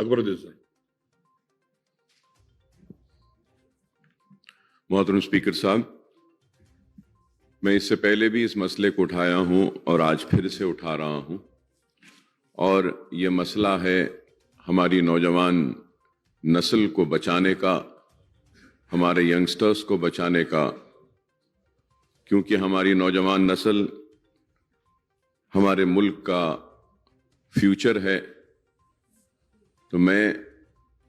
Akbaruddin sir. मोहतरम speaker साहब, मैं इससे पहले भी इस मसले को उठाया हूं और आज फिर से उठा रहा हूं, और ये मसला है हमारी नौजवान नस्ल को बचाने का, हमारे यंगस्टर्स को बचाने का, क्योंकि हमारी नौजवान नस्ल हमारे मुल्क का फ्यूचर है। तो मैं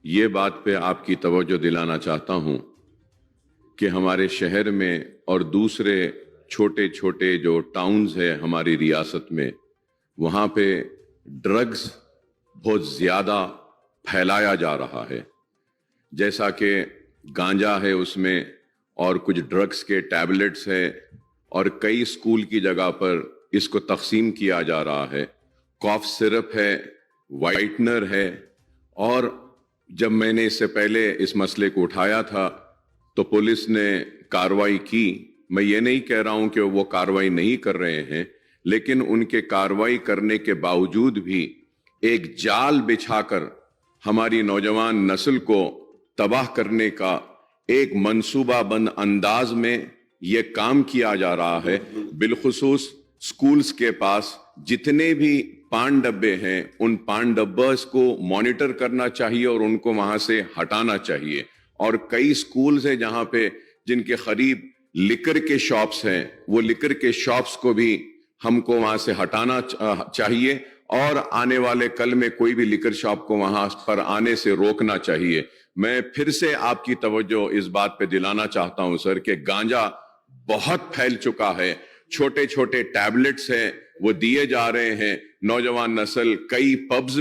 ये बात पे आपकी तवज्जो दिलाना चाहता हूं कि हमारे शहर में और दूसरे छोटे छोटे जो टाउन्स है हमारी रियासत में, वहाँ पे ड्रग्स बहुत ज़्यादा फैलाया जा रहा है। जैसा कि गांजा है उसमें, और कुछ ड्रग्स के टैबलेट्स है, और कई स्कूल की जगह पर इसको तकसीम किया जा रहा है। कॉफ सिरप है, वाइटनर है। और जब मैंने इससे पहले इस मसले को उठाया था तो पुलिस ने कार्रवाई की। मैं ये नहीं कह रहा हूं कि वो कार्रवाई नहीं कर रहे हैं, लेकिन उनके कार्रवाई करने के बावजूद भी एक जाल बिछाकर हमारी नौजवान नस्ल को तबाह करने का एक मंसूबाबंद अंदाज में ये काम किया जा रहा है। बिलखुसूस स्कूल्स के पास जितने भी पान डब्बे हैं, उन पान डब्बस को मॉनिटर करना चाहिए और उनको वहां से हटाना चाहिए। और कई स्कूल्स हैं जहां पे जिनके करीब लिकर के शॉप्स हैं, वो लिकर के शॉप्स को भी हमको वहां से हटाना चाहिए, और आने वाले कल में कोई भी लिकर शॉप को वहां पर आने से रोकना चाहिए। मैं फिर से आपकी तवज्जो इस बात पे दिलाना चाहता हूं सर कि गांजा बहुत फैल चुका है। छोटे छोटे टैबलेट्स हैं वो दिए जा रहे हैं। नौजवान नस्ल कई पब्स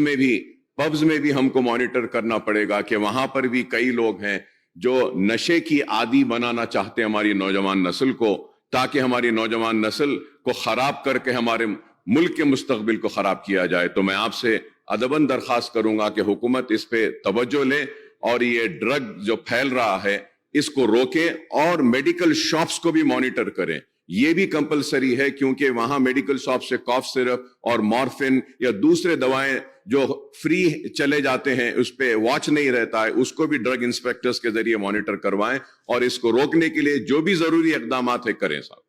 में भी हमको मॉनिटर करना पड़ेगा कि वहां पर भी कई लोग हैं जो नशे की आदी बनाना चाहते हैं हमारी नौजवान नस्ल को, ताकि हमारी नौजवान नस्ल को खराब करके हमारे मुल्क के मुस्तकबिल को खराब किया जाए। तो मैं आपसे अदबन दरखास्त करूंगा कि हुकूमत इस पे तवज्जो ले और ये ड्रग जो फैल रहा है इसको रोके, और मेडिकल शॉप्स को भी मॉनिटर करें। ये भी कंपलसरी है, क्योंकि वहां मेडिकल शॉप से कॉफ सिरप और मॉर्फिन या दूसरे दवाएं जो फ्री चले जाते हैं उस पे वॉच नहीं रहता है, उसको भी ड्रग इंस्पेक्टर्स के जरिए मॉनिटर करवाएं, और इसको रोकने के लिए जो भी जरूरी इकदाम है करें साहब।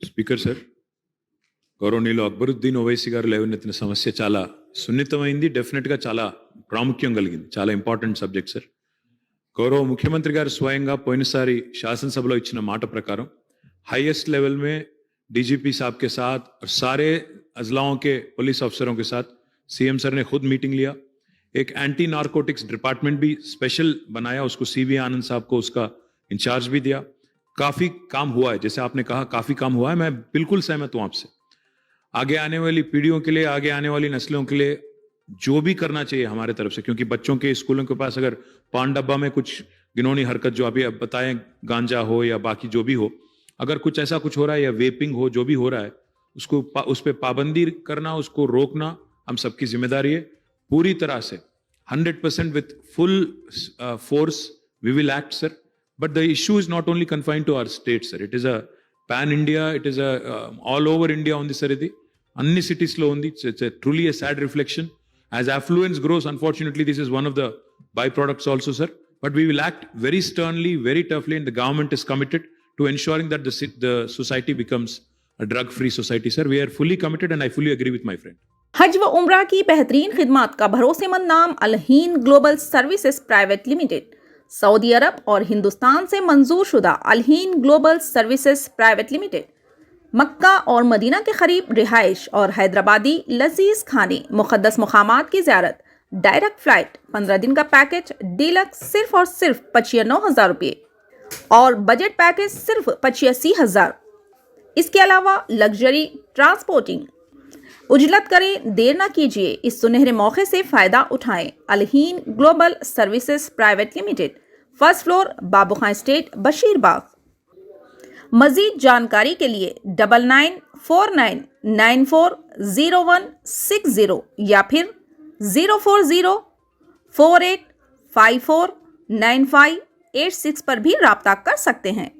స్పీకర్ సార్, గౌరవనీయులు అక్బరుద్దీన్ ఓవైసీ గారు లేవనెత్తిన సమస్య చాలా సున్నితమైంది, డెఫినెట్గా చాలా ప్రాముఖ్యం కలిగింది, చాలా ఇంపార్టెంట్ సబ్జెక్ట్ సార్. గౌరవ ముఖ్యమంత్రి గారు స్వయంగా పోయినసారి శాసనసభలో ఇచ్చిన మాట ప్రకారం हाईएस्ट लेवल में डीजीपी साहब के साथ और सारे अजलाओं के पुलिस अफसरों के साथ सीएम सर ने खुद मीटिंग लिया। एक एंटी नारकोटिक्स डिपार्टमेंट भी स्पेशल बनाया, उसको सीवी आनंद साहब को उसका इंचार्ज भी दिया। काफी काम हुआ है, जैसे आपने कहा काफी काम हुआ है, मैं बिल्कुल सहमत हूं आपसे। आगे आने वाली पीढ़ियों के लिए, आगे आने वाली नस्लों के लिए जो भी करना चाहिए हमारे तरफ से, क्योंकि बच्चों के स्कूलों के पास अगर पान डब्बा में कुछ गिनौनी हरकत जो अभी अब बताएं, गांजा हो या बाकी जो भी हो, अगर कुछ ऐसा कुछ हो रहा है या वेपिंग हो, जो भी हो रहा है, उसको उस पर पाबंदी करना, उसको रोकना हम सबकी जिम्मेदारी है। पूरी तरह से 100% with full force we will act sir. But the issue is not only confined to our state sir, it is a pan India, it is all over India ఉంది సార్ ఇది, అన్ని సిటీస్ లో ఉంది. It's truly a sad reflection. As affluence grows, unfortunately this is one of the by products also sir. But we will act very sternly, very toughly, and the government is committed to ensuring that the society becomes a drug-free society, sir. We are fully committed and I fully agree with my friend. हज व उम्रा की बेहतरीन खिदमात का भरोसेमंद नाम Alheen global services private limited, सऊदी अरब और हिंदुस्तान से मंजूर शुदा Alheen global services private limited, मक्का और मदीना के करीब रिहाइश और हैदराबादी लजीज खाने, मुक़द्दस मुक़ामात की ज़ियारत, डायरेक्ट फ्लाइट, 15 दिन का पैकेज डीलक्स सिर्फ और सिर्फ 95,000 रुपये और बजट पैकेज सिर्फ 85,000। इसके अलावा लग्जरी ट्रांसपोर्टिंग। उजलत करें, देर ना कीजिए, इस सुनहरे मौके से फ़ायदा उठाएं। Alheen global services private limited, first floor, Babu Khan estate, Basheerbagh. मज़ीद जानकारी के लिए 9949940160 या फिर 04048549586 पर भी राब्ता कर सकते हैं।